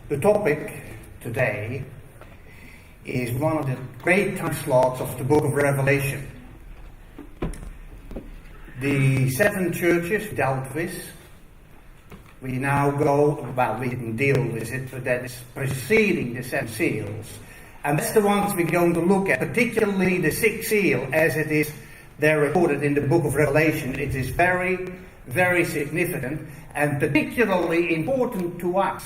The topic today is one of the great time slots of the book of Revelation. The seven churches dealt with. We now go, well, we didn't deal with it, but that is preceding the seven seals. And that's the ones we're going to look at, particularly the sixth seal, as it is there recorded in the book of Revelation. It is very, very significant and particularly important to us.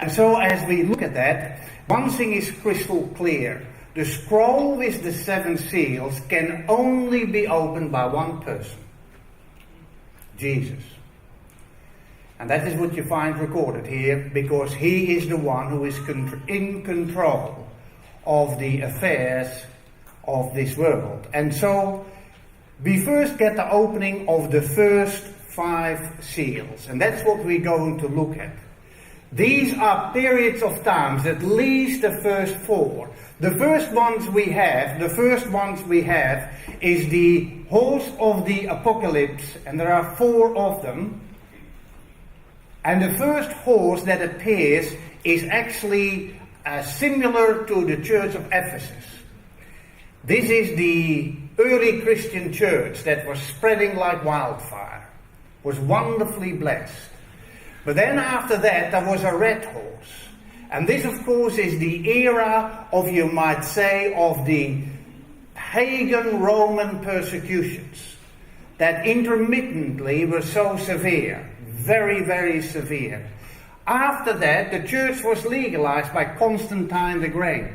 And so as we look at that, one thing is crystal clear. The scroll with the seven seals can only be opened by one person. Jesus. And that is what you find recorded here, because he is the one who is in control of the affairs of this world. And so we first get the opening of the first 5 seals, and that's what we're going to look at. These are periods of times, at least the first 4. The first ones we have is the horse of the apocalypse, and there are 4 of them. And the first horse that appears is actually similar to the church of Ephesus. This is the early Christian church that was spreading like wildfire, was wonderfully blessed. But then after that there was a red horse. And this of course is the era of, you might say, of the pagan Roman persecutions that intermittently were so severe, very, very severe. After that the church was legalized by Constantine the Great.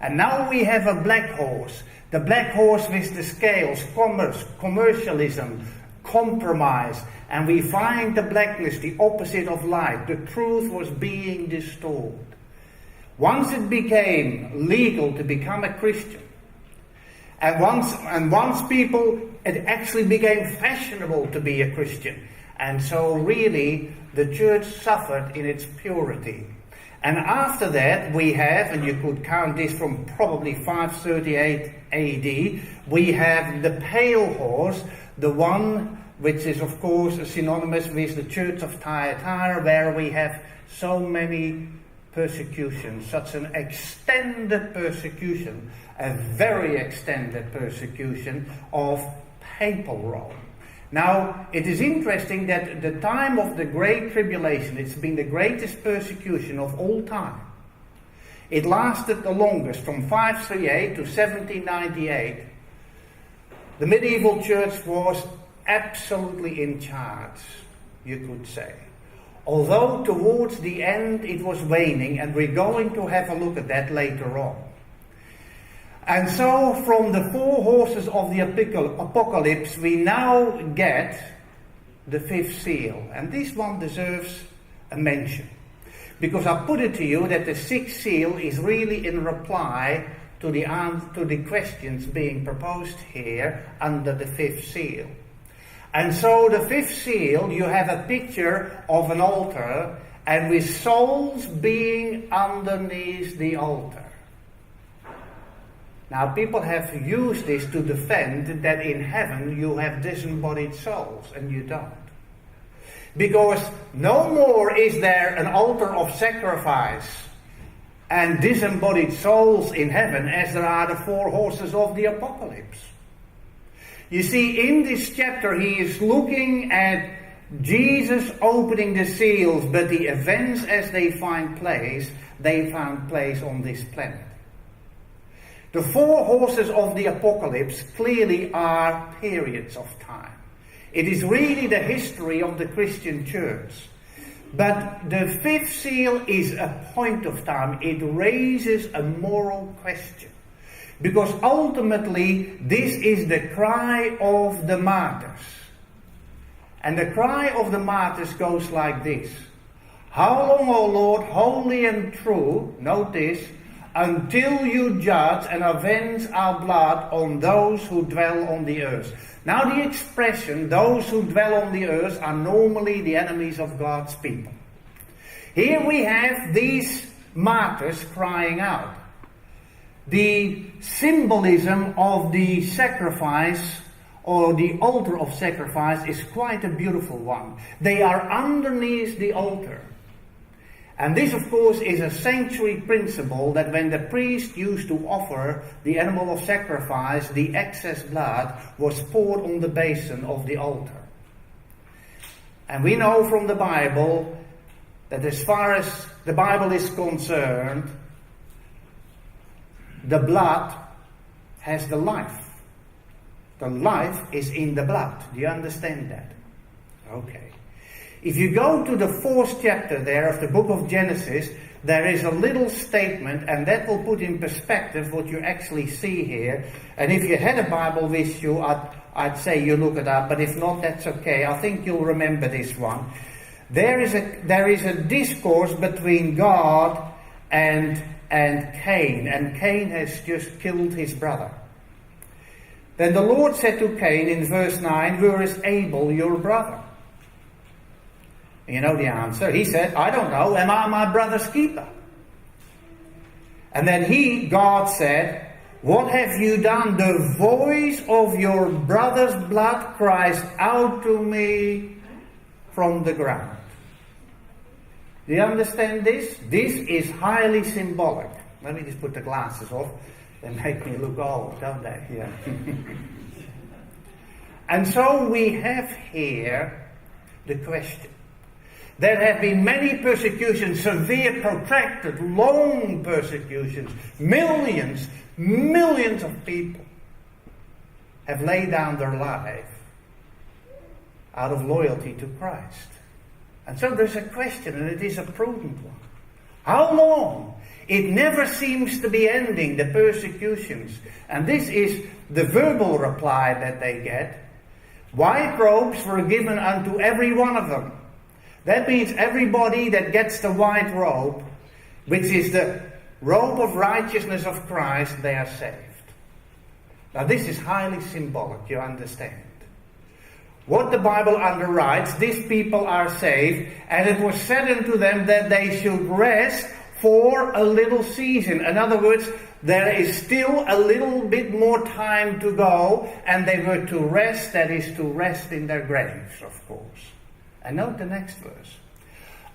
And now we have a black horse. The black horse with the scales, commerce, commercialism, compromise. And we find the blackness, the opposite of light. The truth was being distorted. Once it became legal to become a Christian, and once people, it actually became fashionable to be a Christian. And so really the church suffered in its purity. And after that we have, and you could count this from probably 538 AD, we have the pale horse, the one which is of course synonymous with the church of Thyatira, where we have so many persecutions, such an extended persecution, a very extended persecution of papal Rome. Now, it is interesting that at the time of the Great Tribulation, it's been the greatest persecution of all time. It lasted the longest, from 538 to 1798. The medieval church was absolutely in charge, you could say. Although towards the end it was waning, and we're going to have a look at that later on. And so from the 4 horses of the apocalypse we now get the 5th seal. And this one deserves a mention. Because I put it to you that the 6th seal is really in reply to the questions being proposed here under the 5th seal. And so the 5th seal, you have a picture of an altar, and with souls being underneath the altar. Now people have used this to defend that in heaven you have disembodied souls, and you don't. Because no more is there an altar of sacrifice and disembodied souls in heaven as there are the 4 horses of the apocalypse. You see, in this chapter he is looking at Jesus opening the seals, but the events as they found place on this planet. The 4 horses of the apocalypse clearly are periods of time. It is really the history of the Christian church. But the 5th seal is a point of time. It raises a moral question. Because ultimately this is the cry of the martyrs. And the cry of the martyrs goes like this. How long, O Lord, holy and true, note this, until you judge and avenge our blood on those who dwell on the earth. Now the expression, those who dwell on the earth, are normally the enemies of God's people. Here we have these martyrs crying out. The symbolism of the sacrifice, or the altar of sacrifice, is quite a beautiful one. They are underneath the altar. And this, of course, is a sanctuary principle that when the priest used to offer the animal of sacrifice, the excess blood was poured on the basin of the altar. And we know from the Bible that as far as the Bible is concerned, the blood has the life. The life is in the blood. Do you understand that? Okay. If you go to the 4th chapter there of the book of Genesis, there is a little statement, and that will put in perspective what you actually see here. And if you had a Bible with you, I'd say you look it up, but if not, that's okay. I think you'll remember this one. There is a discourse between God and Cain, and Cain has just killed his brother. Then the Lord said to Cain in verse 9, "Where is Abel, your brother?" You know the answer. He said, "I don't know. Am I my brother's keeper?" And then God said, "What have you done? The voice of your brother's blood cries out to me from the ground." Do you understand this? This is highly symbolic. Let me just put the glasses off. They make me look old, don't they? Yeah. And so we have here the question. There have been many persecutions, severe, protracted, long persecutions. Millions of people have laid down their life out of loyalty to Christ. And so there's a question, and it is a prudent one. How long? It never seems to be ending, the persecutions. And this is the verbal reply that they get. White robes were given unto every one of them. That means everybody that gets the white robe, which is the robe of righteousness of Christ, they are saved. Now this is highly symbolic, you understand. What the Bible underwrites, these people are saved, and it was said unto them that they should rest for a little season. In other words, there is still a little bit more time to go, and they were to rest, that is to rest in their graves, of course. And note the next verse.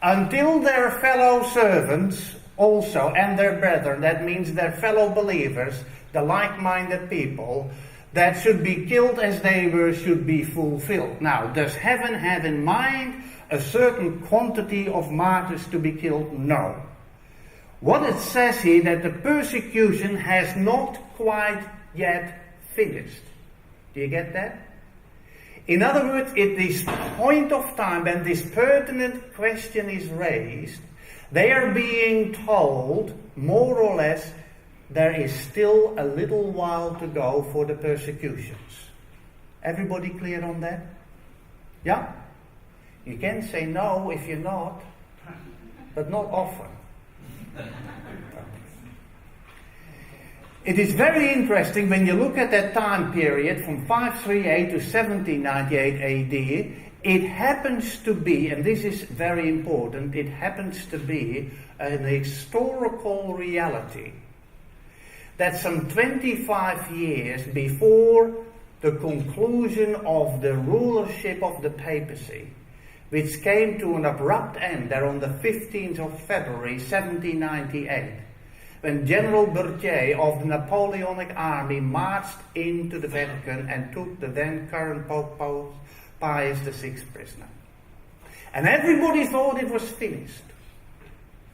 Until their fellow servants also and their brethren, that means their fellow believers, the like-minded people, that should be killed as they were, should be fulfilled. Now, does heaven have in mind a certain quantity of martyrs to be killed? No. What it says here, that the persecution has not quite yet finished. Do you get that? In other words, at this point of time when this pertinent question is raised, they are being told, more or less, there is still a little while to go for the persecutions. Everybody clear on that? Yeah? You can say no if you're not, but not often. It is very interesting when you look at that time period from 538 to 1798 AD. It happens to be, and this is very important, it happens to be an historical reality that some 25 years before the conclusion of the rulership of the papacy, which came to an abrupt end there on the 15th of February 1798, when General Berthier of the Napoleonic army marched into the Vatican and took the then current Pope Pius VI prisoner. And everybody thought it was finished.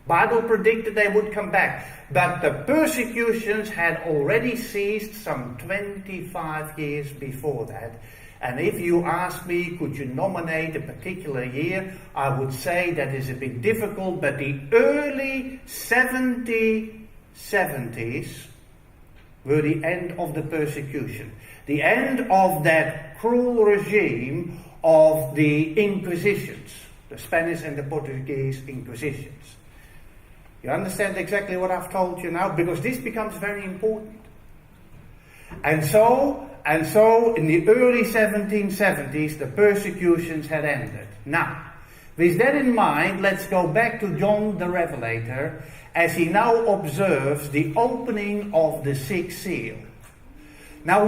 Bible predicted they would come back. But the persecutions had already ceased some 25 years before that. And if you ask me, could you nominate a particular year, I would say that is a bit difficult, but the early 70s were the end of the persecution. The end of that cruel regime of the Inquisitions, the Spanish and the Portuguese Inquisitions. You understand exactly what I've told you now? Because this becomes very important. And so in the early 1770s, the persecutions had ended. Now, with that in mind, let's go back to John the Revelator as he now observes the opening of the sixth seal. Now,